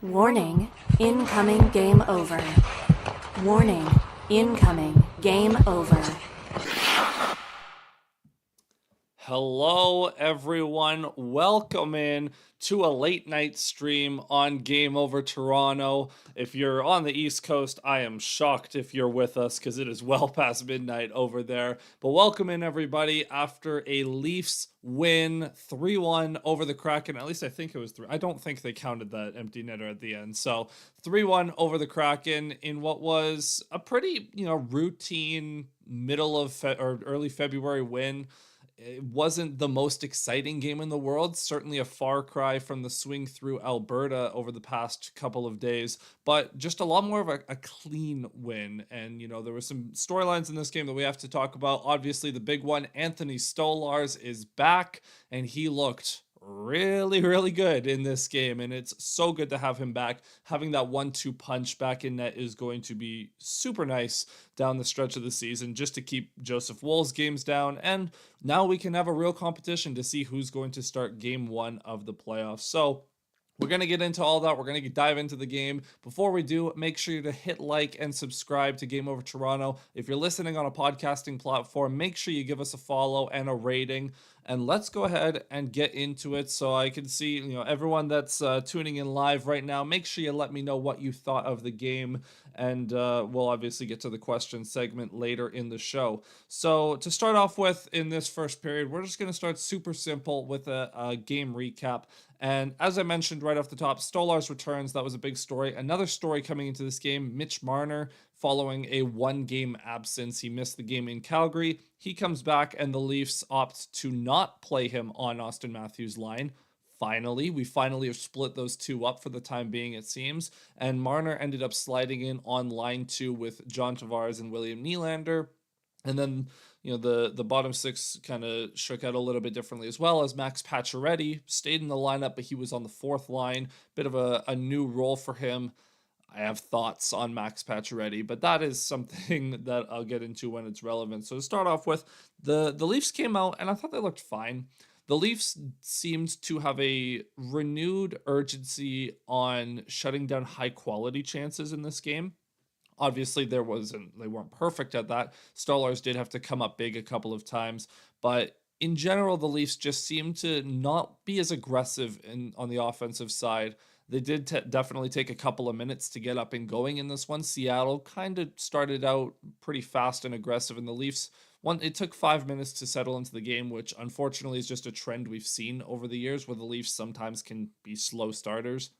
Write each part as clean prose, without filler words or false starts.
Warning, incoming game over. Warning, incoming game over. Hello, everyone. Welcome in to a late night stream on Game Over Toronto. If you're on the East Coast, I am shocked if you're with us because it is well past midnight over there. But welcome in, everybody, after a Leafs win 3-1 over the Kraken. At least I think it was 3. I don't think they counted that empty netter at the end. So 3-1 over the Kraken in what was a pretty, routine middle of or early February win. It wasn't the most exciting game in the world, certainly a far cry from the swing through Alberta over the past couple of days, but just a lot more of a clean win. And, there were some storylines in this game that we have to talk about. Obviously, the big one, Anthony Stolarz is back, and he looked really, really good in this game, and it's so good to have him back. Having that 1-2 punch back in net is going to be super nice down the stretch of the season, just to keep Joseph Woll's games down, and now we can have a real competition to see who's going to start game 1 of the playoffs. So we're going to get into all that. We're going to dive into the game. Before we do, make sure to hit like and subscribe to Game Over Toronto. If you're listening on a podcasting platform, make sure you give us a follow and a rating. And let's go ahead and get into it so I can see, everyone that's tuning in live right now. Make sure you let me know what you thought of the game. And we'll obviously get to the question segment later in the show. So to start off with in this first period, we're just going to start super simple with a game recap. And as I mentioned right off the top, Stolarz returns. That was a big story. Another story coming into this game, Mitch Marner, following a one-game absence. He missed the game in Calgary. He comes back, and the Leafs opt to not play him on Austin Matthews' line. We finally have split those two up for the time being, it seems. And Marner ended up sliding in on line 2 with John Tavares and William Nylander. And then, the bottom six kind of shook out a little bit differently as well, as Max Pacioretty stayed in the lineup, but he was on the fourth line. Bit of a new role for him. I have thoughts on Max Pacioretty, but that is something that I'll get into when it's relevant. So to start off with, the Leafs came out, and I thought they looked fine. The Leafs seemed to have a renewed urgency on shutting down high quality chances in this game. Obviously, they weren't perfect at that. Stolarz did have to come up big a couple of times, but in general, the Leafs just seemed to not be as aggressive on the offensive side. They did definitely take a couple of minutes to get up and going in this one. Seattle kind of started out pretty fast and aggressive, and the Leafs, it took 5 minutes to settle into the game, which unfortunately is just a trend we've seen over the years, where the Leafs sometimes can be slow starters.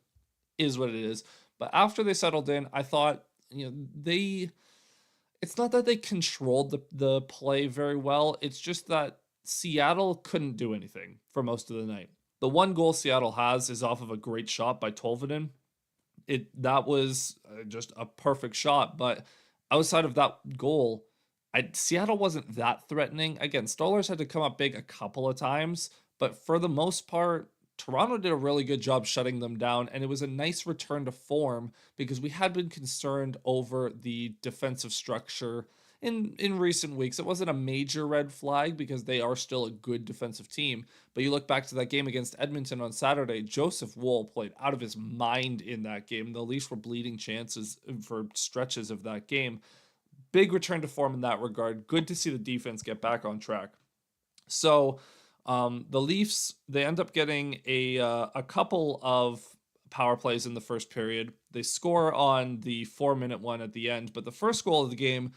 Is what it is. But after they settled in, I thought, it's not that they controlled the play very well. It's just that Seattle couldn't do anything for most of the night. The one goal Seattle has is off of a great shot by Tolvanen. That was just a perfect shot, but outside of that goal, Seattle wasn't that threatening. Again, Stolarz had to come up big a couple of times, but for the most part, Toronto did a really good job shutting them down, and it was a nice return to form because we had been concerned over the defensive structure in recent weeks. It wasn't a major red flag because they are still a good defensive team, but you look back to that game against Edmonton on Saturday, Joseph Woll played out of his mind in that game. The Leafs were bleeding chances for stretches of that game. Big return to form in that regard. Good to see the defense get back on track. So the Leafs, they end up getting a couple of power plays in the first period. They score on the 4-minute one at the end, but the first goal of the game,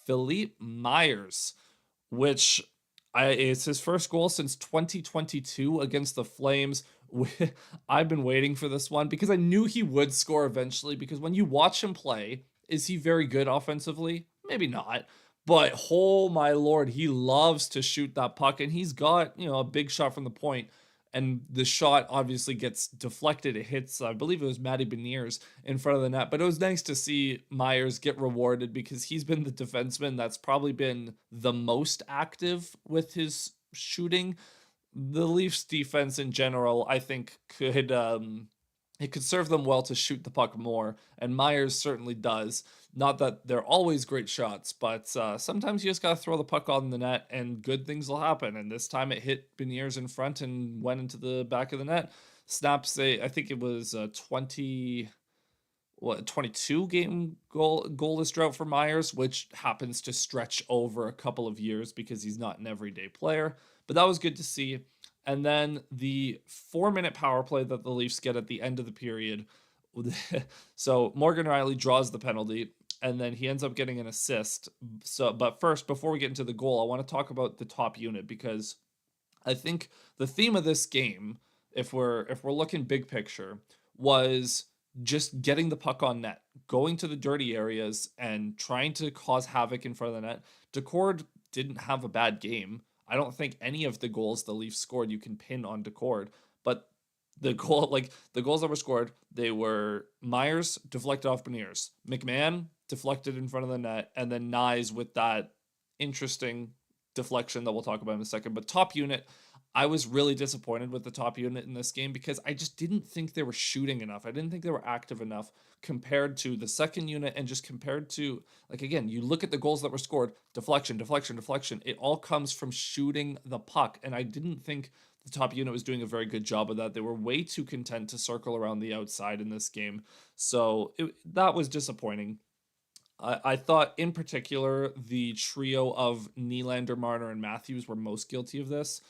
Philippe Myers, which it's his first goal since 2022 against the Flames. I've been waiting for this one because I knew he would score eventually, because when you watch him play, is he very good offensively? Maybe not. But oh my lord, he loves to shoot that puck, and he's got, a big shot from the point, and the shot obviously gets deflected. It hits, I believe it was Matty Beniers in front of the net, but it was nice to see Myers get rewarded because he's been the defenseman that's probably been the most active with his shooting. The Leafs defense in general, I think, it could serve them well to shoot the puck more, and Myers certainly does. Not that they're always great shots, but sometimes you just got to throw the puck on the net and good things will happen. And this time it hit Beniers in front and went into the back of the net. snaps I think it was 22 game goalless drought for Myers, which happens to stretch over a couple of years because he's not an everyday player. But that was good to see. And then the 4-minute power play that the Leafs get at the end of the period. So Morgan Riley draws the penalty, and then he ends up getting an assist. So, but first, before we get into the goal, I want to talk about the top unit, because I think the theme of this game, if we're looking big picture, was just getting the puck on net, going to the dirty areas and trying to cause havoc in front of the net. Decord didn't have a bad game. I don't think any of the goals the Leafs scored you can pin on Decord, but the goals that were scored, they were Myers deflected off Beniers, McMahon deflected in front of the net, and then Nyes with that interesting deflection that we'll talk about in a second. But top unit, I was really disappointed with the top unit in this game because I just didn't think they were shooting enough. I didn't think they were active enough compared to the second unit, and just compared to, like, again, you look at the goals that were scored, deflection, deflection, deflection. It all comes from shooting the puck. And I didn't think the top unit was doing a very good job of that. They were way too content to circle around the outside in this game. So that was disappointing. I thought in particular the trio of Nylander, Marner, and Matthews were most guilty of this.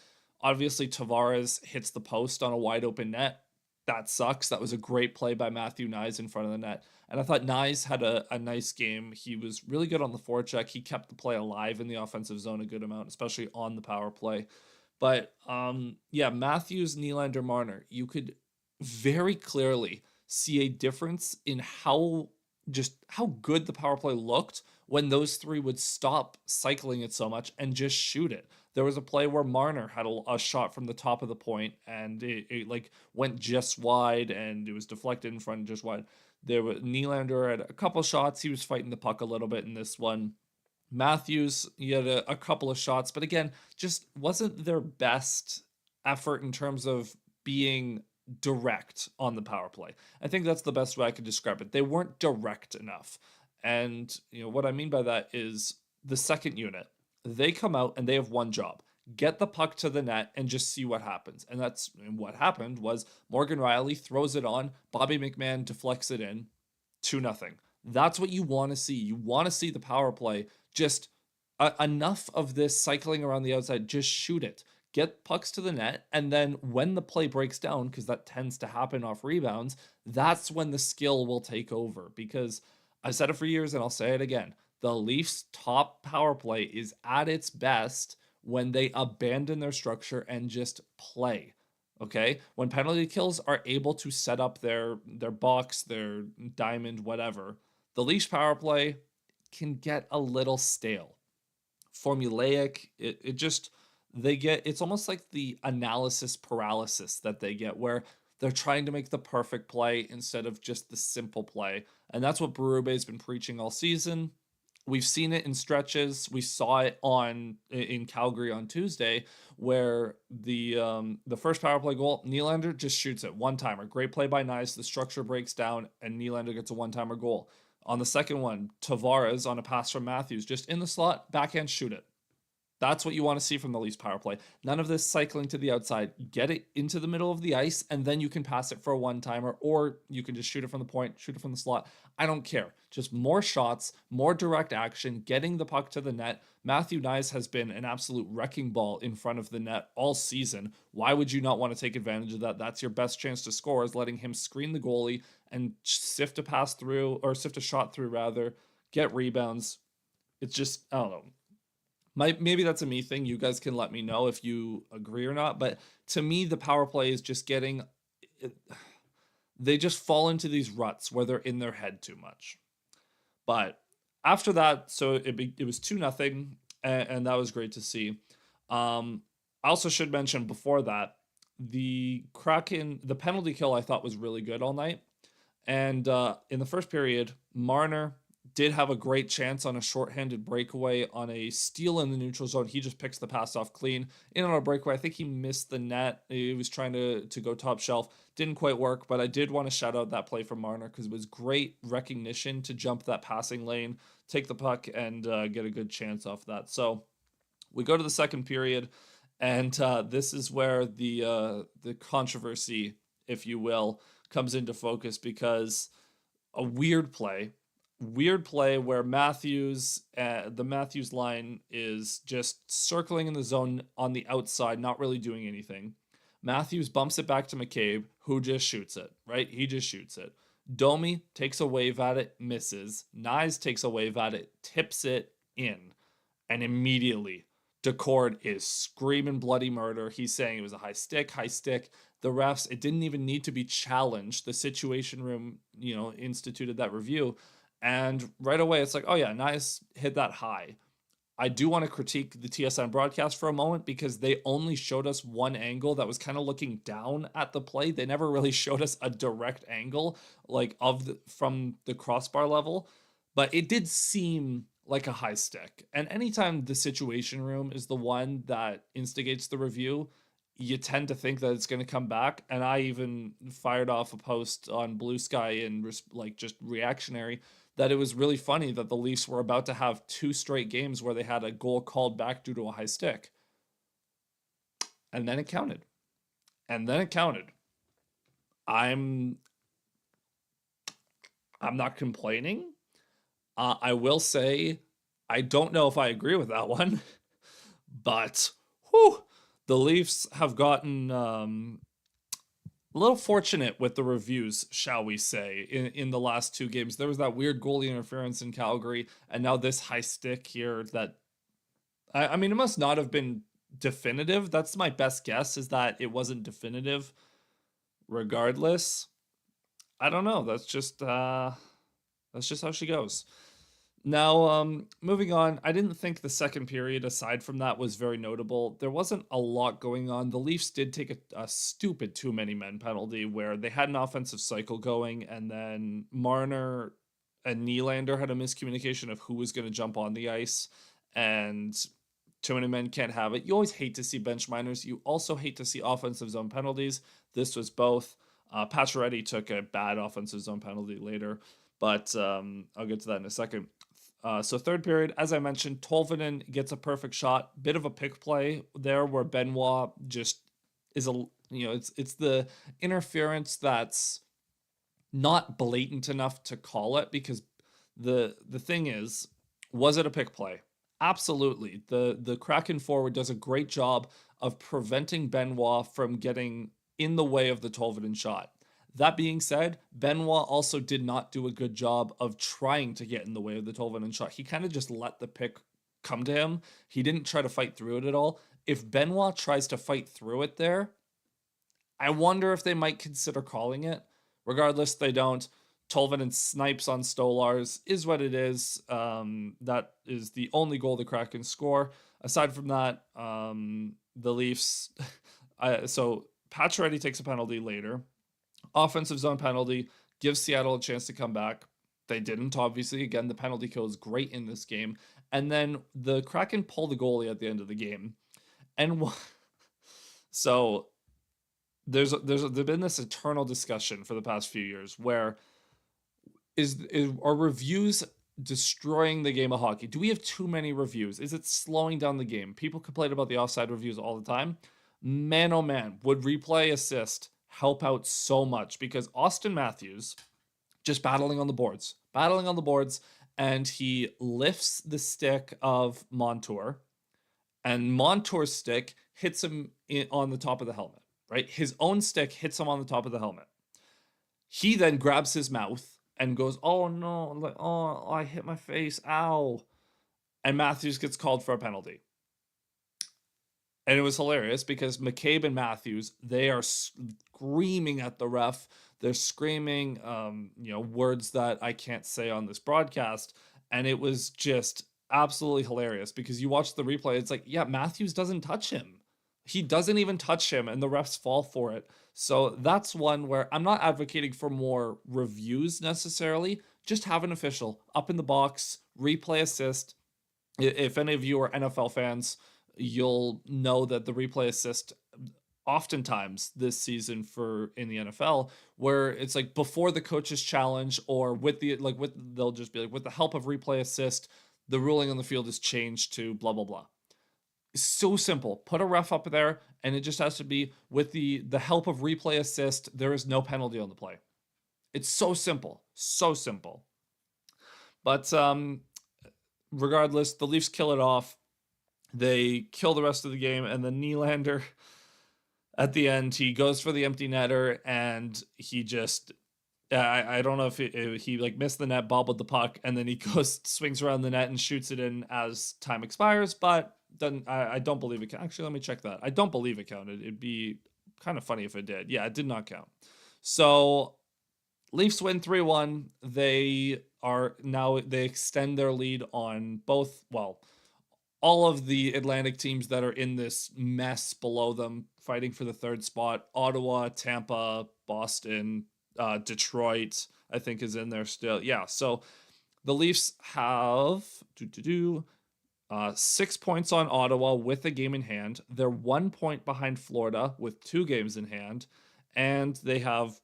Obviously, Tavares hits the post on a wide open net. That sucks. That was a great play by Matthew Nyes in front of the net. And I thought Nyes had a nice game. He was really good on the forecheck. He kept the play alive in the offensive zone a good amount, especially on the power play. But yeah, Matthews, Nylander, Marner, you could very clearly see a difference in how good the power play looked when those three would stop cycling it so much and just shoot it. There was a play where Marner had a shot from the top of the point, and it like went just wide, and it was deflected in front just wide. There was Nylander had a couple shots. He was fighting the puck a little bit in this one. Matthews, he had a couple of shots, but again, just wasn't their best effort in terms of being direct on the power play. I think that's the best way I could describe it. They weren't direct enough. And what I mean by that is the second unit, they come out and they have one job: get the puck to the net and just see what happens. And that's what happened. Was Morgan Riley throws it on, Bobby McMahon deflects it in, 2-0. That's what you want to see. You want to see the power play just enough of this cycling around the outside. Just shoot it, get pucks to the net, and then when the play breaks down, because that tends to happen off rebounds, that's when the skill will take over. Because I've said it for years and I'll say it again, the Leafs' top power play is at its best when they abandon their structure and just play. Okay? When penalty kills are able to set up their box, their diamond, whatever, the Leafs power play can get a little stale, formulaic. It's almost like the analysis paralysis that they get, where they're trying to make the perfect play instead of just the simple play. And that's what Berube's been preaching all season. We've seen it in stretches. We saw it in Calgary on Tuesday, where the first power play goal, Nylander just shoots it, one-timer. Great play by Nyes. The structure breaks down, and Nylander gets a one-timer goal. On the second one, Tavares on a pass from Matthews, just in the slot, backhand, shoot it. That's what you want to see from the Leafs power play. None of this cycling to the outside. Get it into the middle of the ice, and then you can pass it for a one-timer, or you can just shoot it from the point, shoot it from the slot. I don't care. Just more shots, more direct action, getting the puck to the net. Matthew Nyes has been an absolute wrecking ball in front of the net all season. Why would you not want to take advantage of that? That's your best chance to score, is letting him screen the goalie and sift a shot through rather, get rebounds. It's just, I don't know. Maybe that's a me thing. You guys can let me know if you agree or not. But to me, the power play is just they just fall into these ruts where they're in their head too much. But after that, so it was 2-0, and that was great to see. I also should mention before that, the Kraken, the penalty kill I thought was really good all night. And in the first period, Marner did have a great chance on a shorthanded breakaway on a steal in the neutral zone. He just picks the pass off clean. In on a breakaway, I think he missed the net. He was trying to go top shelf. Didn't quite work, but I did want to shout out that play from Marner because it was great recognition to jump that passing lane, take the puck, and get a good chance off that. So we go to the second period, and this is where the controversy if you will, comes into focus because a weird play where the Matthews line is just circling in the zone on the outside, not really doing anything. Matthews bumps it back to McCabe, who just shoots it, right? He just shoots it. Domi takes a wave at it, misses. Nyes takes a wave at it, tips it in. And immediately, Decord is screaming bloody murder. He's saying it was a high stick, high stick. The refs, it didn't even need to be challenged. The Situation Room, instituted that review. And right away, it's like, oh yeah, Nyes hit that high. I do want to critique the TSN broadcast for a moment because they only showed us one angle that was kind of looking down at the play. They never really showed us a direct angle from the crossbar level, but it did seem like a high stick. And anytime the Situation Room is the one that instigates the review, you tend to think that it's going to come back. And I even fired off a post on Bluesky and just reactionary that it was really funny that the Leafs were about to have 2 straight games where they had a goal called back due to a high stick. And then it counted. I'm not complaining. I will say, I don't know if I agree with that one, but the Leafs have gotten a little fortunate with the reviews, shall we say, in the last 2 games. There was that weird goalie interference in Calgary, and now this high stick here that, I mean, it must not have been definitive. That's my best guess, is that it wasn't definitive regardless. I don't know. That's just how she goes. Now, moving on, I didn't think the second period, aside from that, was very notable. There wasn't a lot going on. The Leafs did take a stupid too many men penalty where they had an offensive cycle going, and then Marner and Nylander had a miscommunication of who was going to jump on the ice, and too many men can't have it. You always hate to see bench minors. You also hate to see offensive zone penalties. This was both. Pacioretty took a bad offensive zone penalty later, but I'll get to that in a second. So third period, as I mentioned, Tolvanen gets a perfect shot. Bit of a pick play there where Benoit just is it's the interference that's not blatant enough to call it, because the thing is, was it a pick play? Absolutely. The Kraken forward does a great job of preventing Benoit from getting in the way of the Tolvanen shot. That being said, Benoit also did not do a good job of trying to get in the way of the Tolvanen shot. He kind of just let the pick come to him. He didn't try to fight through it at all. If Benoit tries to fight through it there, I wonder if they might consider calling it. Regardless, they don't. Tolvanen snipes on Stolarz, is what it is. That is the only goal the Kraken score. Aside from that, the Leafs... so Pacioretty takes a penalty later. Offensive zone penalty gives Seattle a chance to come back. They didn't, obviously. Again, the penalty kill is great in this game. And then the Kraken pull the goalie at the end of the game. And so there's been this eternal discussion for the past few years where are reviews destroying the game of hockey? Do we have too many reviews? Is it slowing down the game? People complain about the offside reviews all the time. Man, oh man, would replay assist help out so much, because Austin Matthews just battling on the boards, and he lifts the stick of Montour, and Montour's stick hits him on the top of the helmet, right? His own stick hits him on the top of the helmet. He then grabs his mouth and goes, oh no, like, oh, I hit my face, ow. And Matthews gets called for a penalty. And it was hilarious because McCabe and Matthews, they are screaming at the ref. They're screaming, words that I can't say on this broadcast. And it was just absolutely hilarious because you watch the replay. It's like, yeah, Matthews doesn't touch him. He doesn't even touch him, and the refs fall for it. So that's one where I'm not advocating for more reviews necessarily. Just have an official up in the box, replay assist. If any of you are NFL fans, you'll know that the replay assist oftentimes this season in the NFL, where it's like before the coach's challenge or they'll just be like, with the help of replay assist, the ruling on the field is changed to blah, blah, blah. So simple. Put a ref up there, and it just has to be with the help of replay assist. There is no penalty on the play. It's so simple. So simple. But regardless, the Leafs kill it off. They kill the rest of the game, and then Nylander, at the end, he goes for the empty netter, and he just I don't know if he like missed the net, bobbled the puck, and then he goes swings around the net and shoots it in as time expires. But then I don't believe it. Actually, let me check that. I don't believe it counted. It'd be kind of funny if it did. Yeah, it did not count. So Leafs win 3-1. They extend their lead on both. Well, all of the Atlantic teams that are in this mess below them, fighting for the third spot. Ottawa, Tampa, Boston, Detroit, I think is in there still. Yeah, so the Leafs have 6 points on Ottawa with a game in hand. They're 1 point behind Florida with 2 games in hand, and they have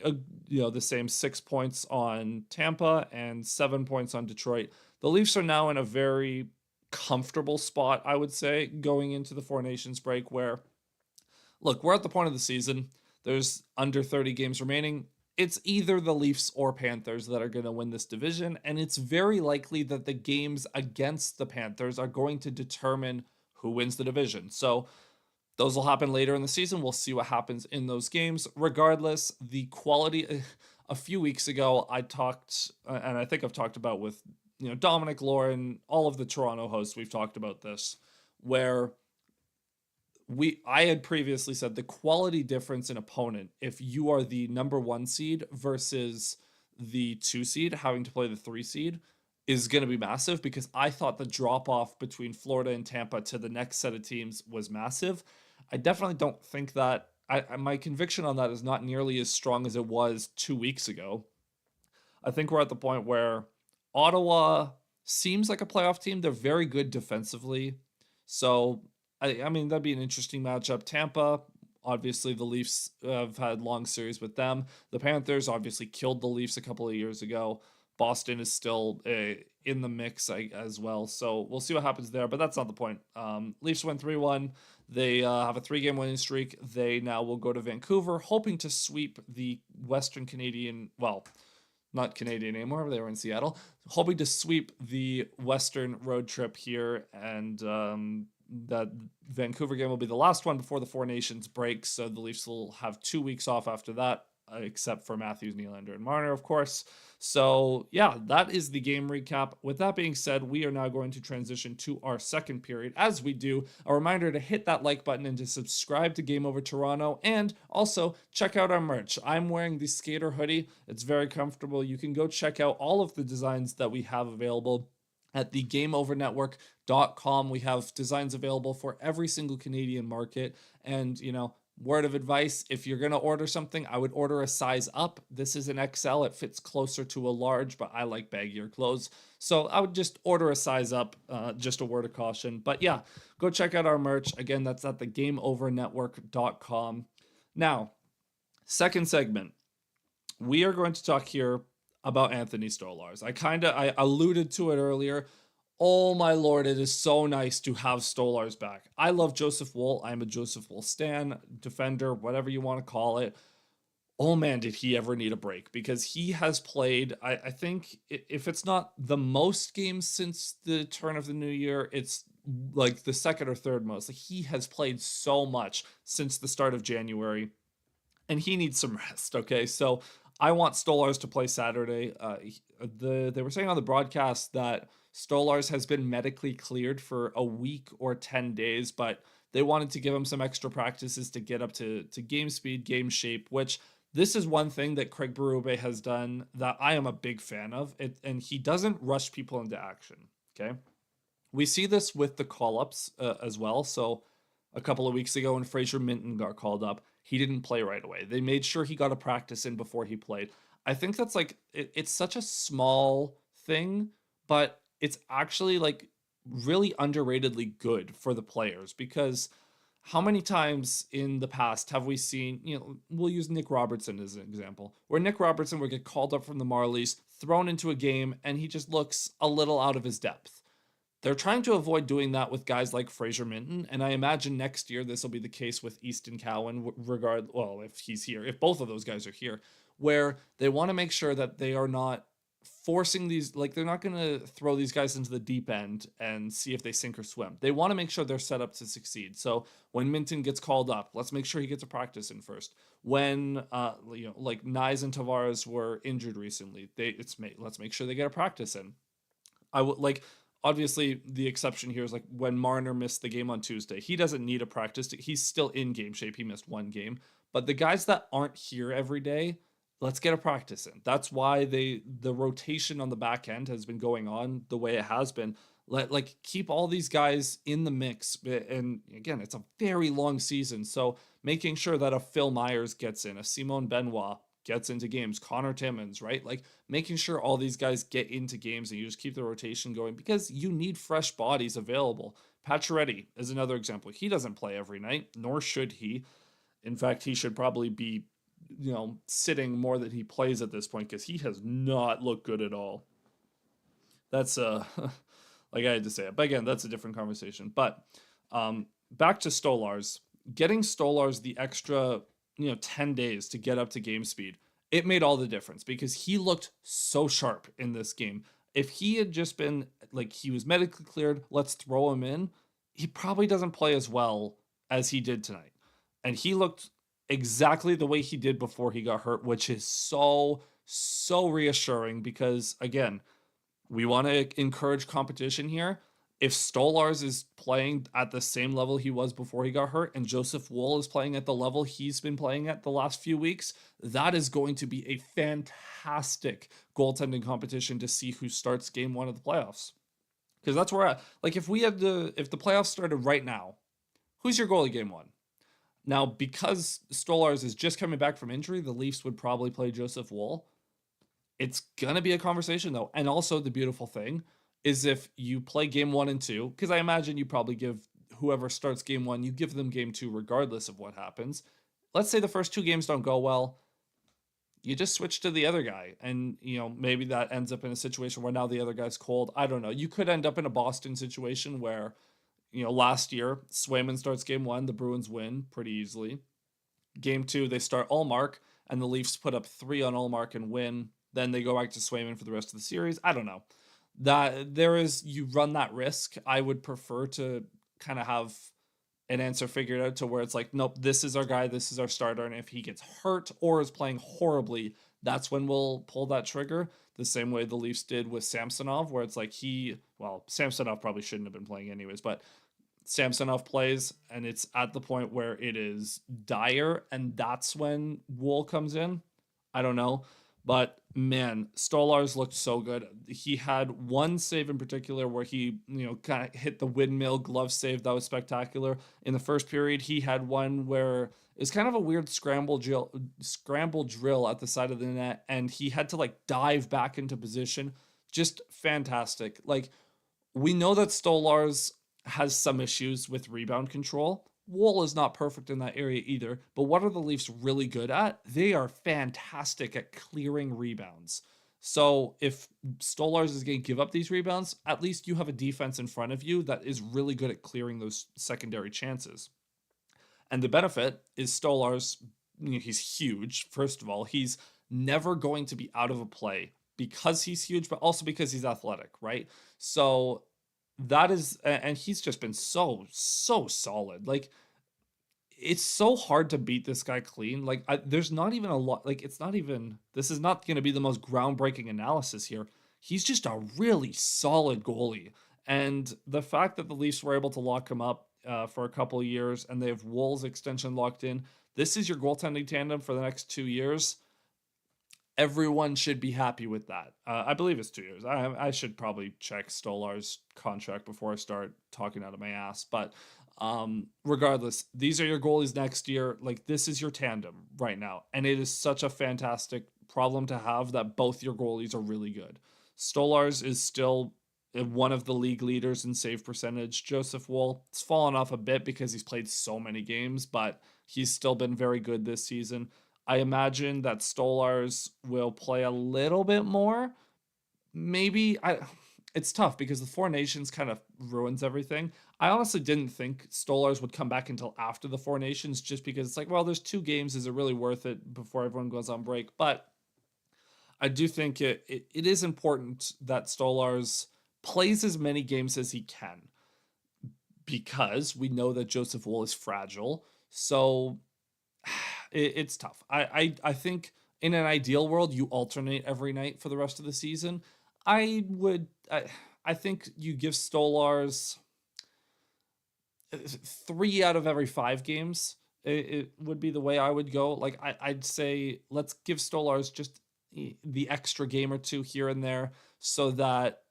the same 6 points on Tampa and 7 points on Detroit. The Leafs are now in a very comfortable spot, I would say, going into the Four Nations break, where, look, we're at the point of the season. There's under 30 games remaining. It's either the Leafs or Panthers that are going to win this division, and it's very likely that the games against the Panthers are going to determine who wins the division. So those will happen later in the season. We'll see what happens in those games. Regardless, the quality, a few weeks ago, I talked, and I think I've talked about with Dominic, Lauren, all of the Toronto hosts, we've talked about this, where I had previously said the quality difference in opponent, if you are the number 1 seed versus the 2 seed having to play the 3 seed, is going to be massive, because I thought the drop off between Florida and Tampa to the next set of teams was massive. I definitely don't think that. My conviction on that is not nearly as strong as it was 2 weeks ago. I think we're at the point where Ottawa seems like a playoff team. They're very good defensively. So, I mean, that'd be an interesting matchup. Tampa, obviously, the Leafs have had long series with them. The Panthers obviously killed the Leafs a couple of years ago. Boston is still in the mix as well. So we'll see what happens there, but that's not the point. Leafs win 3-1. They have a 3-game winning streak. They now will go to Vancouver, hoping to sweep the Western Canadian, well, not Canadian anymore, they were in Seattle, hoping to sweep the Western road trip here, and that Vancouver game will be the last one before the Four Nations break, so the Leafs will have 2 weeks off after that, except for Matthews, Nylander, and Marner, of course. So, yeah, that is the game recap. With that being said, we are now going to transition to our second period. As we do, a reminder to hit that like button and to subscribe to Game Over Toronto, and also check out our merch. I'm wearing the skater hoodie. It's very comfortable. You can go check out all of the designs that we have available at the GameOverNetwork.com. We have designs available for every single Canadian market, and, word of advice, if you're going to order something, I would order a size up. This is an XL. It fits closer to a large, but I like baggier clothes. So I would just order a size up, just a word of caution. But yeah, go check out our merch. Again, that's at the GameOverNetwork.com. Now, second segment. We are going to talk here about Anthony Stolarz. I alluded to it earlier. Oh my lord, it is so nice to have Stolarz back. I love Joseph Woll. I'm a Joseph Woll stan, defender, whatever you want to call it. Oh man, did he ever need a break, because he has played, I think, if it's not the most games since the turn of the new year, it's like the second or third most. Like, he has played so much since the start of January, and he needs some rest, okay? So I want Stolarz to play Saturday. They were saying on the broadcast that Stolarz has been medically cleared for a week or 10 days, but they wanted to give him some extra practices to get up to game speed, game shape, which this is one thing that Craig Berube has done that I am a big fan of, and he doesn't rush people into action, okay? We see this with the call-ups as well. So a couple of weeks ago when Fraser Minton got called up, he didn't play right away. They made sure he got a practice in before he played. I think that's like, it's such a small thing, but it's actually like really underratedly good for the players, because how many times in the past have we seen, we'll use Nick Robertson as an example, where Nick Robertson would get called up from the Marlies, thrown into a game, and he just looks a little out of his depth. They're trying to avoid doing that with guys like Fraser Minton, and I imagine next year this will be the case with Easton Cowan, if he's here, if both of those guys are here, where they want to make sure that they are not forcing these, like they're not going to throw these guys into the deep end and see if they sink or swim. They want to make sure they're set up to succeed. So when Minton gets called up, let's make sure he gets a practice in first. When like Nyes and Tavares were injured recently, let's make sure they get a practice in. I would like obviously the exception here is like when Marner missed the game on Tuesday. He doesn't need a practice. He's still in game shape. He missed one game. But the guys that aren't here every day, let's get a practice in. That's why the rotation on the back end has been going on the way it has been. Like keep all these guys in the mix. And again, it's a very long season. So making sure that a Phil Myers gets in, a Simone Benoit gets into games, Connor Timmins, right? Like making sure all these guys get into games and you just keep the rotation going because you need fresh bodies available. Pacioretty is another example. He doesn't play every night, nor should he. In fact, he should probably be, sitting more than he plays at this point because he has not looked good at all. That's like I had to say it. But again, that's a different conversation. But back to Stolarz. Getting Stolarz the extra 10 days to get up to game speed, it made all the difference because he looked so sharp in this game. If he had just been like he was medically cleared, let's throw him in, he probably doesn't play as well as he did tonight. And he looked exactly the way he did before he got hurt, which is so reassuring because again, we want to encourage competition here. If Stolarz is playing at the same level he was before he got hurt and Joseph Woll is playing at the level he's been playing at the last few weeks, that is going to be a fantastic goaltending competition to see who starts game one of the playoffs. Because that's where if the playoffs started right now, who's your goalie game one? Now, because Stolarz is just coming back from injury, the Leafs would probably play Joseph Woll. It's going to be a conversation, though. And also, the beautiful thing is if you play game 1 and 2, because I imagine you probably give whoever starts game 1, you give them game 2 regardless of what happens. Let's say the first 2 games don't go well. You just switch to the other guy. And, maybe that ends up in a situation where now the other guy's cold. I don't know. You could end up in a Boston situation where, last year, Swayman starts game 1, the Bruins win pretty easily. Game 2, they start Ullmark, and the Leafs put up 3 on Ullmark and win. Then they go back to Swayman for the rest of the series. I don't know. You run that risk. I would prefer to kind of have an answer figured out to where it's like, nope, this is our guy, this is our starter, and if he gets hurt or is playing horribly, that's when we'll pull that trigger. The same way the Leafs did with Samsonov, where it's like Samsonov probably shouldn't have been playing anyways, but Samsonov plays and it's at the point where it is dire, and that's when Wool comes in. I don't know. But man, Stolarz looked so good. He had one save in particular where he, kind of hit the windmill glove save. That was spectacular. In the first period, he had one where it's kind of a weird scramble drill at the side of the net, and he had to dive back into position. Just fantastic. We know that Stolarz has some issues with rebound control. Wool is not perfect in that area either, but what are the Leafs really good at? They are fantastic at clearing rebounds. So if Stolarz is going to give up these rebounds, at least you have a defense in front of you that is really good at clearing those secondary chances. And the benefit is Stolarz, he's huge. First of all, he's never going to be out of a play because he's huge, but also because he's athletic, right? So that is, and he's just been so solid. It's so hard to beat this guy clean. There's not even a lot, this is not going to be the most groundbreaking analysis here. He's just a really solid goalie. And the fact that the Leafs were able to lock him up for a couple of years and they have Wool's extension locked in, this is your goaltending tandem for the next 2 years. Everyone should be happy with that. I believe it's 2 years. I should probably check Stolar's contract before I start talking out of my ass. But regardless, these are your goalies next year. This is your tandem right now. And it is such a fantastic problem to have that both your goalies are really good. Stolarz is still one of the league leaders in save percentage. Joseph Woll, it's fallen off a bit because he's played so many games, but he's still been very good this season. I imagine that Stolarz will play a little bit more. Maybe it's tough because the Four Nations kind of ruins everything. I honestly didn't think Stolars would come back until after the Four Nations, just because it's like, well, there's 2 games. Is it really worth it before everyone goes on break? But I do think it is important that Stolars plays as many games as he can, because we know that Joseph Wool is fragile. So it's tough. I think in an ideal world, you alternate every night for the rest of the season. I think you give Stolars 3 out of every 5 games. It would be the way I would go. Like I'd say, let's give Stolars just the extra game or 2 here and there, so that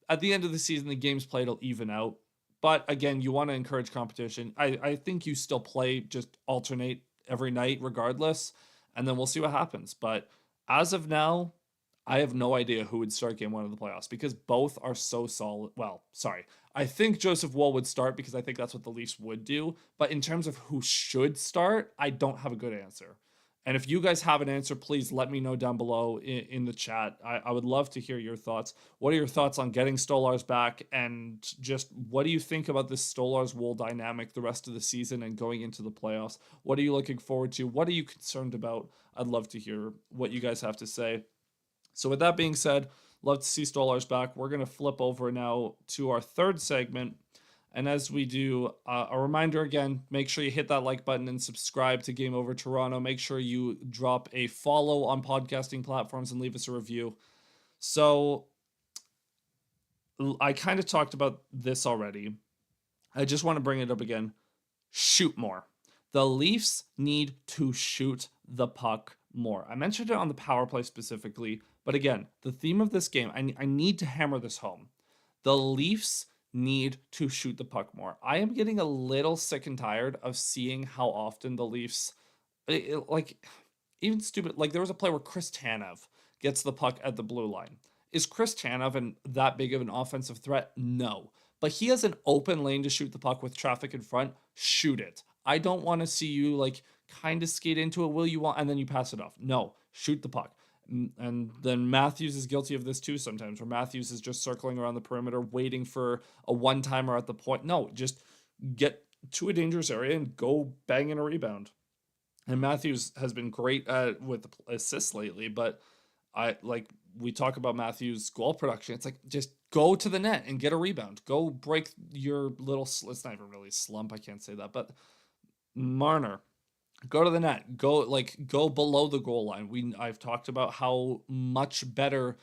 at the end of the season, the games played will even out. But again, you want to encourage competition. I think you still play, just alternate every night regardless, and then we'll see what happens. But as of now, I have no idea who would start game 1 of the playoffs, because both are so solid. Well, sorry. I think Joseph Wool would start because I think that's what the Leafs would do. But in terms of who should start, I don't have a good answer. And if you guys have an answer, please let me know down below in the chat. I would love to hear your thoughts. What are your thoughts on getting Stolars back? And just what do you think about this Stolars-Wool dynamic the rest of the season and going into the playoffs? What are you looking forward to? What are you concerned about? I'd love to hear what you guys have to say. So with that being said, love to see Stolars back. We're going to flip over now to our third segment. And as we do, a reminder again, make sure you hit that like button and subscribe to Game Over Toronto. Make sure you drop a follow on podcasting platforms and leave us a review. So I kind of talked about this already. I just want to bring it up again. Shoot more. The Leafs need to shoot the puck more. I mentioned it on the power play specifically, but again, the theme of this game, I need to hammer this home. The Leafs need to shoot the puck more. I am getting a little sick and tired of seeing how often the Leafs, like, even stupid, like there was a play where Chris Tanev gets the puck at the blue line. Is Chris Tanev that big of an offensive threat? No. But he has an open lane to shoot the puck with traffic in front. Shoot it. I don't want to see you like kind of skate into it. Will you want, and then you pass it off? No, shoot the puck. And then Matthews is guilty of this too sometimes, where Matthews is just circling around the perimeter waiting for a one-timer at the point. No, just get to a dangerous area and go bang in a rebound. And Matthews has been great with assists lately, but we talk about Matthews' goal production. It's like, just go to the net and get a rebound. Go break your little, it's not even really slump, I can't say that, but Marner, go to the net. Go below the goal line. I've talked about how much better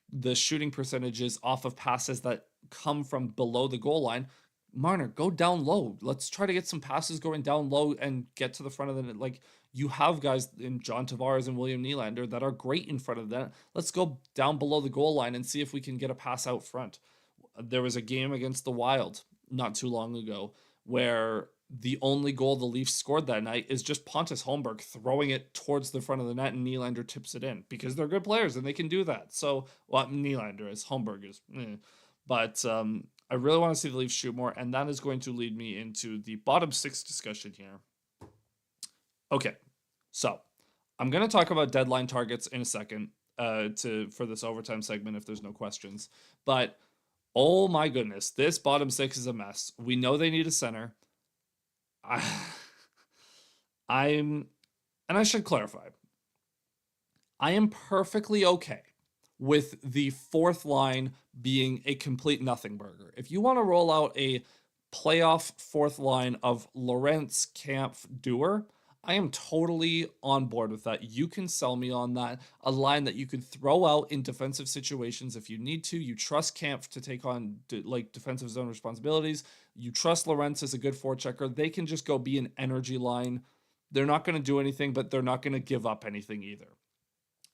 the shooting percentage is off of passes that come from below the goal line. Marner, go down low. Let's try to get some passes going down low and get to the front of the net. Like, you have guys in John Tavares and William Nylander that are great in front of that. Let's go down below the goal line and see if we can get a pass out front. There was a game against the Wild not too long ago where the only goal the Leafs scored that night is just Pontus Holmberg throwing it towards the front of the net, and Nylander tips it in, because they're good players and they can do that. So, well, Nylander is, Holmberg is, but I really want to see the Leafs shoot more, and that is going to lead me into the bottom 6 discussion here. Okay, so I'm going to talk about deadline targets in a second for this overtime segment if there's no questions. But oh my goodness, this bottom 6 is a mess. We know they need a center. And I should clarify, I am perfectly okay with the fourth line being a complete nothing burger. If you want to roll out a playoff fourth line of Lorentz, Kampf, Dewar, I am totally on board with that. You can sell me on that. A line that you can throw out in defensive situations if you need to. You trust Kampf to take on defensive zone responsibilities. You trust Lorentz as a good forechecker. They can just go be an energy line. They're not going to do anything, but they're not going to give up anything either.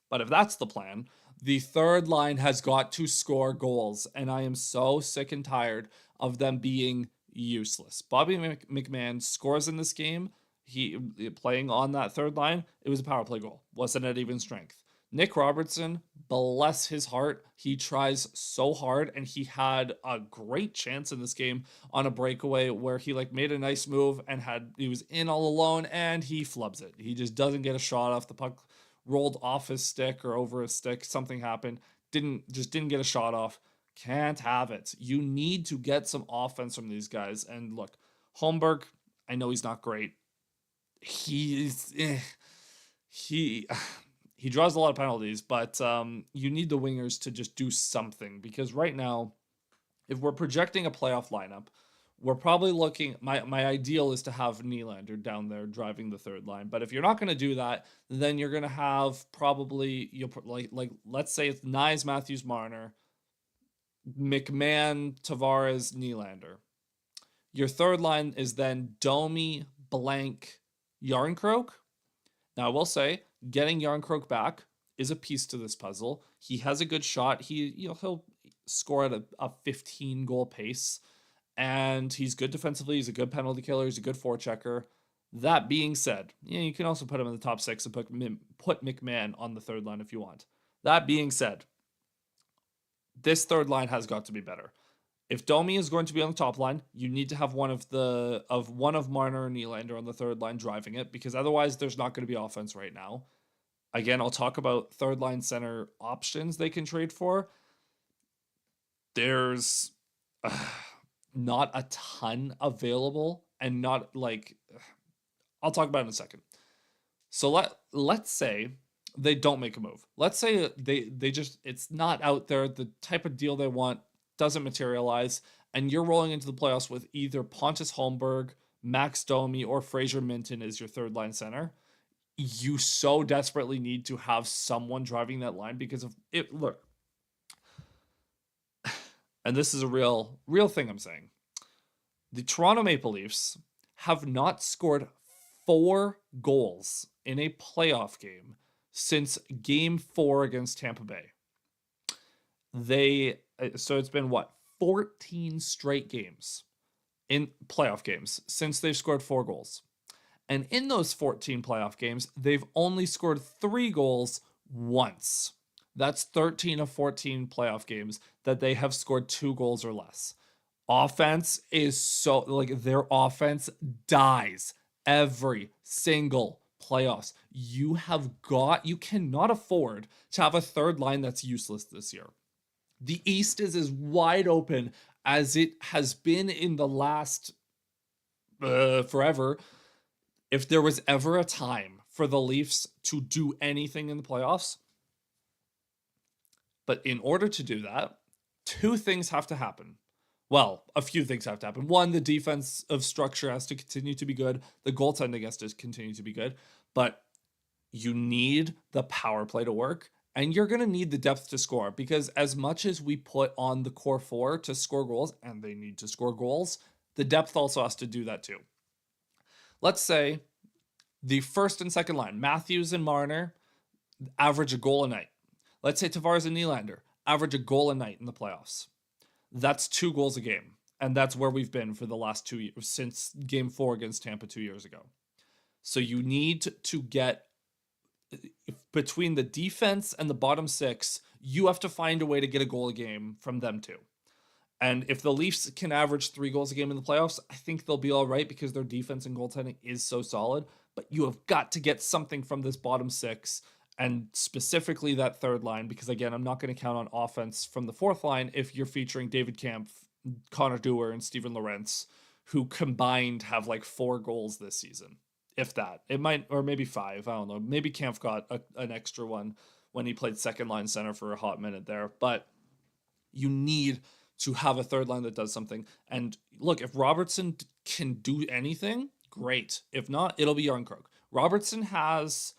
But if that's the plan, the third line has got to score goals, and I am so sick and tired of them being useless. Bobby McMahon scores in this game. He playing on that third line, it was a power play goal. Wasn't at even strength. Nick Robertson, bless his heart, he tries so hard, and he had a great chance in this game on a breakaway where he made a nice move and he was in all alone, and he flubs it. He just doesn't get a shot off. The puck rolled off his stick or over his stick. Something happened. Didn't get a shot off. Can't have it. You need to get some offense from these guys. And look, Holmberg, I know he's not great. He's he he draws a lot of penalties, but you need the wingers to just do something, because right now, if we're projecting a playoff lineup, we're probably looking. My ideal is to have Nylander down there driving the third line. But if you're not going to do that, then you're going to have probably you'll like let's say it's Nyes, Matthews, Marner, McMahon, Tavares, Nylander. Your third line is then Domi, Blank, Yarncroke. Now I will say, getting Yarncroke back is a piece to this puzzle. He has a good shot. He'll score at a 15 goal pace, and he's good defensively. He's a good penalty killer. He's a good forechecker. That being said, you can also put him in the top six and put McMahon on the third line if you want. That being said, this third line has got to be better. If Domi is going to be on the top line, you need to have one of Marner and Nylander on the third line driving it, because otherwise there's not going to be offense right now. Again, I'll talk about third line center options they can trade for. There's not a ton available, and not like I'll talk about it in a second. So let's say they don't make a move. Let's say they just, it's not out there. The type of deal they want doesn't materialize, and you're rolling into the playoffs with either Pontus Holmberg, Max Domi, or Fraser Minton as your third line center. You so desperately need to have someone driving that line, because of it. Look, and this is a real thing I'm saying. The Toronto Maple Leafs have not scored 4 goals in a playoff game since Game 4 against Tampa Bay. So it's been 14 straight games in playoff games since they've scored 4 goals. And in those 14 playoff games, they've only scored 3 goals once. That's 13 of 14 playoff games that they have scored 2 goals or less. Offense is so, their offense dies every single playoffs. You cannot afford to have a third line that's useless this year. The East is as wide open as it has been in the last forever. If there was ever a time for the Leafs to do anything in the playoffs, but in order to do that, 2 things have to happen. Well, a few things have to happen. 1, the defensive structure has to continue to be good. The goaltending has to continue to be good. But you need the power play to work, and you're going to need the depth to score, because as much as we put on the core 4 to score goals, and they need to score goals, the depth also has to do that too. Let's say the first and second line, Matthews and Marner, average a goal a night. Let's say Tavares and Nylander average a goal a night in the playoffs. That's 2 goals a game. And that's where we've been for the last 2 years, since Game 4 against Tampa 2 years ago. So you need to get, between the defense and the bottom 6, you have to find a way to get a goal a game from them too. And if the Leafs can average 3 goals a game in the playoffs, I think they'll be all right, because their defense and goaltending is so solid. But you have got to get something from this bottom 6, and specifically that third line, because again, I'm not going to count on offense from the fourth line if you're featuring David Kampf, Connor Dewar, and Steven Lorentz, who combined have 4 goals this season. If that. It might, or maybe 5, I don't know. Maybe Kampf got an extra one when he played second line center for a hot minute there. But you need to have a third line that does something. And look, if Robertson can do anything, great. If not, it'll be Yarncroke. Robertson has,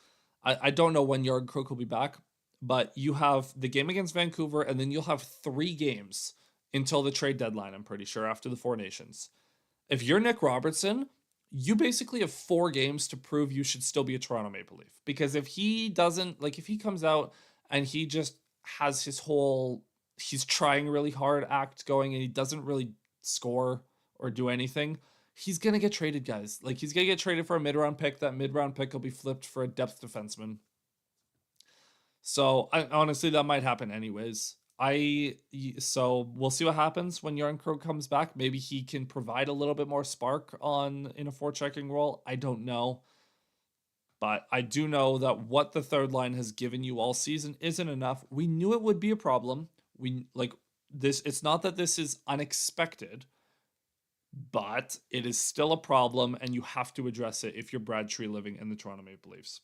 I don't know when Yarncroke will be back, but you have the game against Vancouver, and then you'll have 3 games until the trade deadline, I'm pretty sure, after the 4 Nations. If you're Nick Robertson, you basically have 4 games to prove you should still be a Toronto Maple Leaf. Because if he doesn't, if he comes out and he just has his whole, he's trying really hard act going, and he doesn't really score or do anything, he's going to get traded, guys. He's going to get traded for a mid-round pick. That mid-round pick will be flipped for a depth defenseman. So, honestly, that might happen anyways. So we'll see what happens when Yarncroke comes back. Maybe he can provide a little bit more spark in a forechecking role. I don't know. But I do know that what the third line has given you all season isn't enough. We knew it would be a problem. it's not that this is unexpected, but it is still a problem, and you have to address it if you're Brad Treliving and the Toronto Maple Leafs.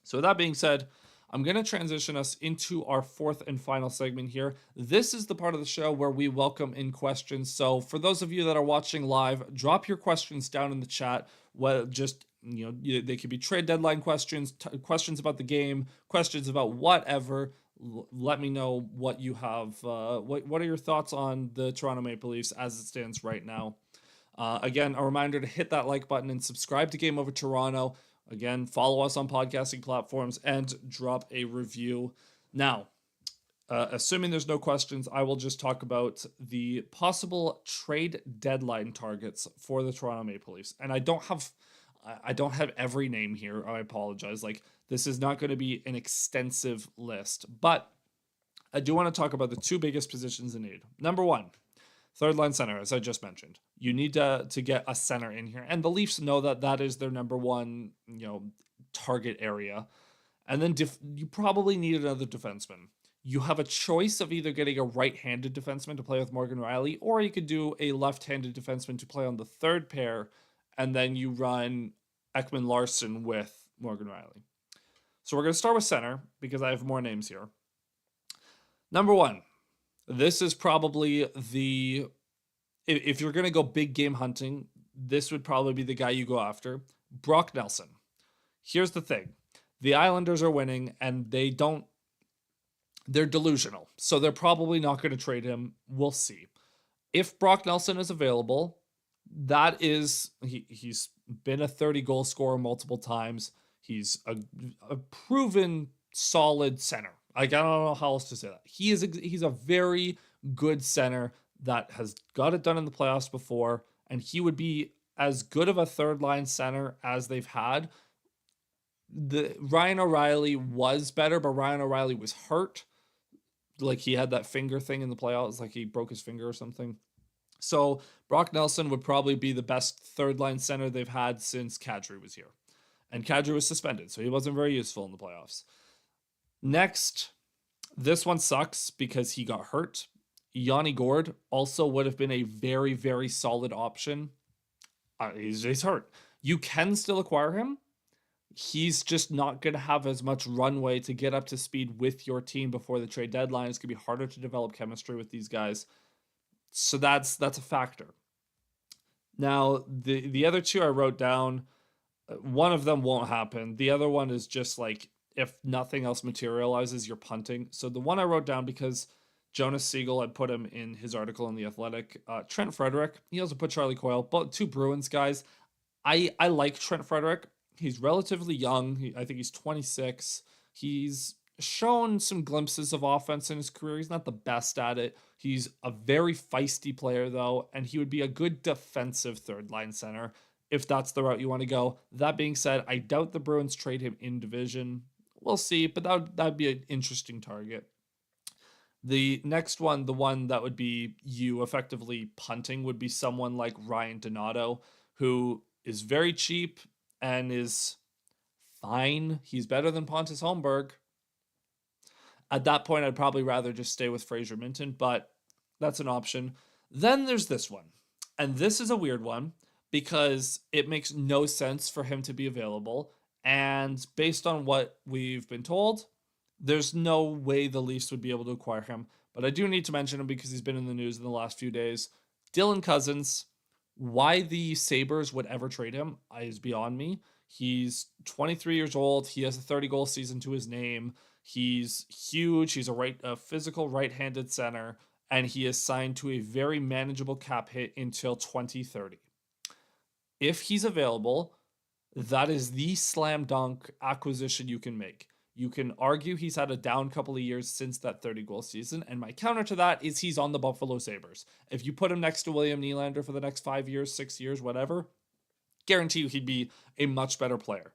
So with that being said, I'm going to transition us into our fourth and final segment here. This is the part of the show where we welcome in questions. So for those of you that are watching live, drop your questions down in the chat. Well, just, they could be trade deadline questions, questions about the game, questions about whatever. Let me know what you have. What are your thoughts on the Toronto Maple Leafs as it stands right now? Again, a reminder to hit that like button and subscribe to Game Over Toronto. Again, follow us on podcasting platforms and drop a review. Now, assuming there's no questions, I will just talk about the possible trade deadline targets for the Toronto Maple Leafs. And I don't have every name here. I apologize. This is not going to be an extensive list, but I do want to talk about the two biggest positions in need. Number one, third line center, as I just mentioned. You need to get a center in here. And the Leafs know that is their number one, target area. And then you probably need another defenseman. You have a choice of either getting a right-handed defenseman to play with Morgan Rielly, or you could do a left-handed defenseman to play on the third pair, and then you run Ekman Larson with Morgan Rielly. So we're going to start with center, because I have more names here. Number one. This is probably if you're going to go big game hunting, this would probably be the guy you go after. Brock Nelson. Here's the thing. The Islanders are winning, and they're delusional. So they're probably not going to trade him. We'll see. If Brock Nelson is available, he's been a 30-goal scorer multiple times. He's a proven solid center. I don't know how else to say that. He's a very good center that has got it done in the playoffs before, and he would be as good of a third line center as they've had. The Ryan O'Reilly was better, but Ryan O'Reilly was hurt. He had that finger thing in the playoffs, he broke his finger or something. So Brock Nelson would probably be the best third line center they've had since Kadri was here. And Kadri was suspended, so he wasn't very useful in the playoffs. Next, this one sucks because he got hurt. Yanni Gourde also would have been a very, very solid option. He's hurt. You can still acquire him. He's just not going to have as much runway to get up to speed with your team before the trade deadline. It's going to be harder to develop chemistry with these guys. So that's a factor. Now, the other two I wrote down, one of them won't happen. The other one is just if nothing else materializes, you're punting. So the one I wrote down, because Jonas Siegel had put him in his article in The Athletic, Trent Frederic. He also put Charlie Coyle, but two Bruins guys. I like Trent Frederic. He's relatively young. I think he's 26. He's shown some glimpses of offense in his career. He's not the best at it. He's a very feisty player, though, and he would be a good defensive third-line center if that's the route you want to go. That being said, I doubt the Bruins trade him in division. We'll see, but that'd be an interesting target. The next one, the one that would be you effectively punting, would be someone like Ryan Donato, who is very cheap and is fine. He's better than Pontus Holmberg. At that point, I'd probably rather just stay with Fraser Minton, but that's an option. Then there's this one. And this is a weird one because it makes no sense for him to be available. And based on what we've been told, there's no way the Leafs would be able to acquire him. But I do need to mention him because he's been in the news in the last few days. Dylan Cousins. Why the Sabres would ever trade him is beyond me. He's 23 years old. He has a 30-goal season to his name. He's huge. He's a physical right-handed center, and he is signed to a very manageable cap hit until 2030. If he's available, that is the slam dunk acquisition you can make. You can argue he's had a down couple of years since that 30-goal season, and my counter to that is he's on the Buffalo Sabres. If you put him next to William Nylander for the next 5 years, 6 years, whatever, guarantee you he'd be a much better player.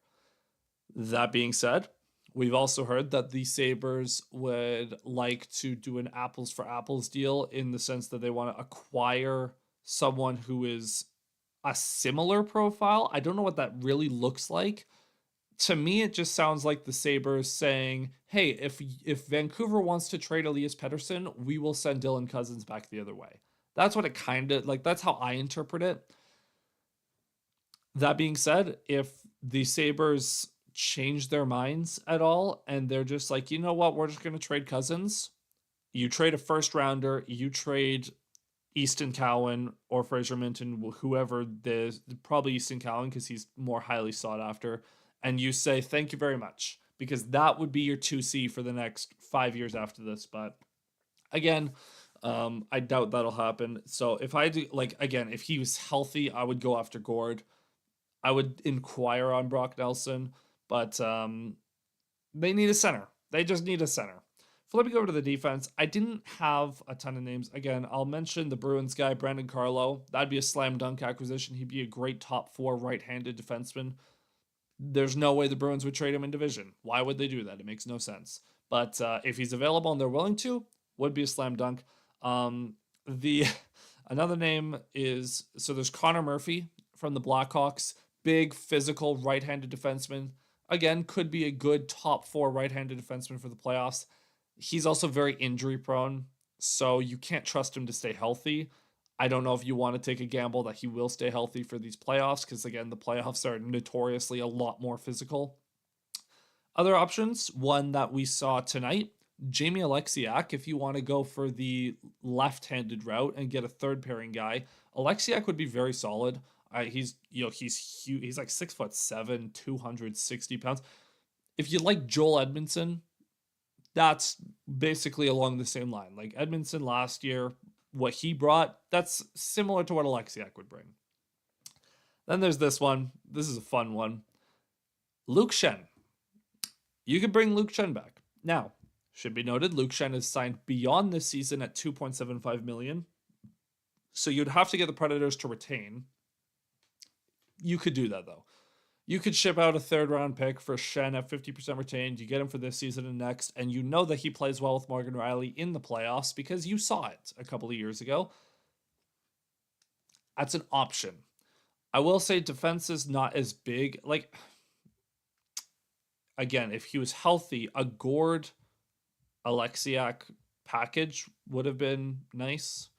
That being said, we've also heard that the Sabres would like to do an apples for apples deal in the sense that they want to acquire someone who is a similar profile. I don't know what that really looks like To me, it just sounds like the Sabres saying, hey, if Vancouver wants to trade Elias Pettersson, we will send Dylan Cousins back the other way. That's what it kind of, like, that's how I interpret it. That being said, if the Sabres change their minds at all and they're just like, you know what, we're just going to trade Cousins, you trade a first rounder, you trade Easton Cowan or Fraser Minton, whoever, probably Easton Cowan because he's more highly sought after, and you say thank you very much, because that would be your 2C for the next 5 years after this. But again, I doubt that'll happen. So if I do, like, again, if he was healthy, I would go after Gord. I would inquire on Brock Nelson, but they need a center. They just need a center. Flipping over to the defense, I didn't have a ton of names. Again, I'll mention the Bruins guy, Brandon Carlo. That'd be a slam dunk acquisition. He'd be a great top 4 right-handed defenseman. There's no way the Bruins would trade him in division. Why would they do that? It makes no sense. But if he's available and they're willing to, would be a slam dunk. The another name is, so there's Connor Murphy from the Blackhawks, big physical right-handed defenseman. Again, could be a good top 4 right-handed defenseman for the playoffs. He's also very injury prone, so you can't trust him to stay healthy. I don't know if you want to take a gamble that he will stay healthy for these playoffs, because again, the playoffs are notoriously a lot more physical. Other options, one that we saw tonight, Jamie Alexiak. If you want to go for the left-handed route and get a third pairing guy, Alexiak would be very solid. He's huge. He's like 6'7", 260 pounds. If you like Joel Edmondson, that's basically along the same line. Like Edmondson last year, what he brought, that's similar to what Alexiak would bring. Then there's this one. This is a fun one. Luke Schenn. You could bring Luke Schenn back. Now, should be noted, Luke Schenn is signed beyond this season at $2.75 million. So you'd have to get the Predators to retain. You could do that, though. You could ship out a third-round pick for Schenn at 50% retained. You get him for this season and next, and you know that he plays well with Morgan Rielly in the playoffs because you saw it a couple of years ago. That's an option. I will say defense is not as big. Like, again, if he was healthy, a Gord Alexiak package would have been nice.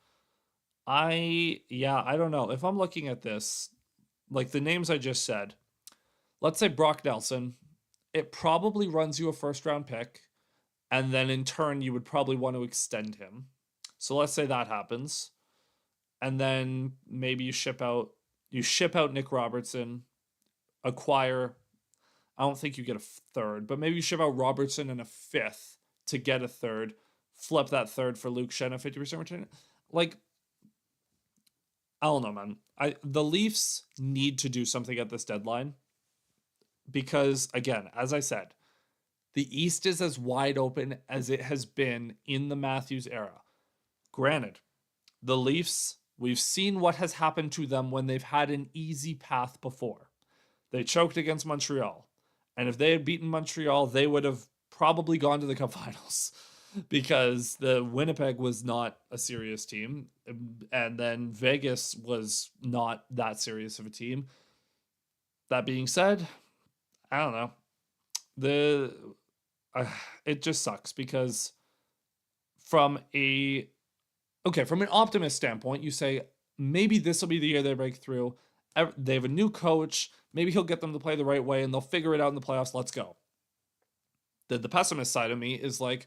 I don't know. If I'm looking at this, like the names I just said, let's say Brock Nelson, it probably runs you a first-round pick, and then in turn, you would probably want to extend him. So let's say that happens, and then maybe you ship out Nick Robertson, acquire, I don't think you get a third, but maybe you ship out Robertson and a 5th to get a third, flip that third for Luke Schenn at 50% return. Like, I don't know, man. The Leafs need to do something at this deadline. Because, again, as I said, the East is as wide open as it has been in the Matthews era. Granted, the Leafs, we've seen what has happened to them when they've had an easy path before. They choked against Montreal. And if they had beaten Montreal, they would have probably gone to the Cup Finals. Because the Winnipeg was not a serious team. And then Vegas was not that serious of a team. That being said, I don't know. It just sucks because from an optimist standpoint, you say maybe this will be the year they break through. They have a new coach. Maybe he'll get them to play the right way and they'll figure it out in the playoffs. Let's go. The pessimist side of me is like,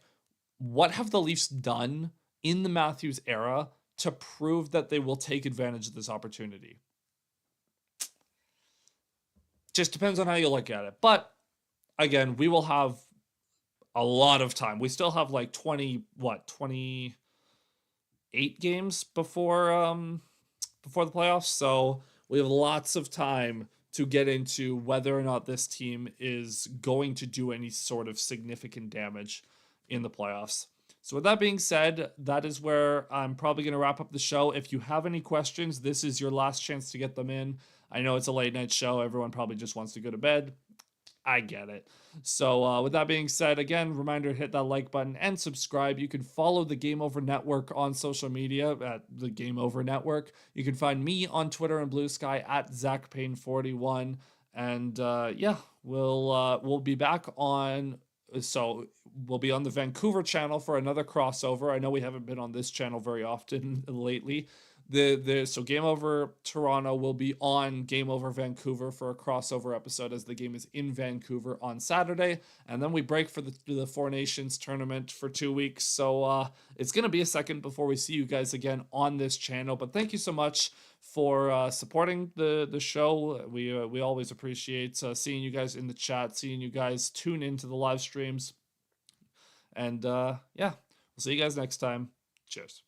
what have the Leafs done in the Matthews era to prove that they will take advantage of this opportunity? Just depends on how you look at it. But again, we will have a lot of time. We still have like 28 games before the playoffs. So we have lots of time to get into whether or not this team is going to do any sort of significant damage in the playoffs. So with that being said, that is where I'm probably going to wrap up the show. If you have any questions, this is your last chance to get them in. I know it's a late night show. Everyone probably just wants to go to bed. I get it. So with that being said, again, reminder to hit that like button and subscribe. You can follow the Game Over Network on social media at the Game Over Network. You can find me on Twitter and Bluesky at Zach Payne 41. And yeah, we'll be back on. So we'll be on the Vancouver channel for another crossover. I know we haven't been on this channel very often lately. So Game Over Toronto will be on Game Over Vancouver for a crossover episode as the game is in Vancouver on Saturday, and then we break for the Four Nations tournament for 2 weeks. So it's gonna be a second before we see you guys again on this channel. But thank you so much for supporting the show. We always appreciate seeing you guys in the chat, seeing you guys tune into the live streams, and yeah, we'll see you guys next time. Cheers.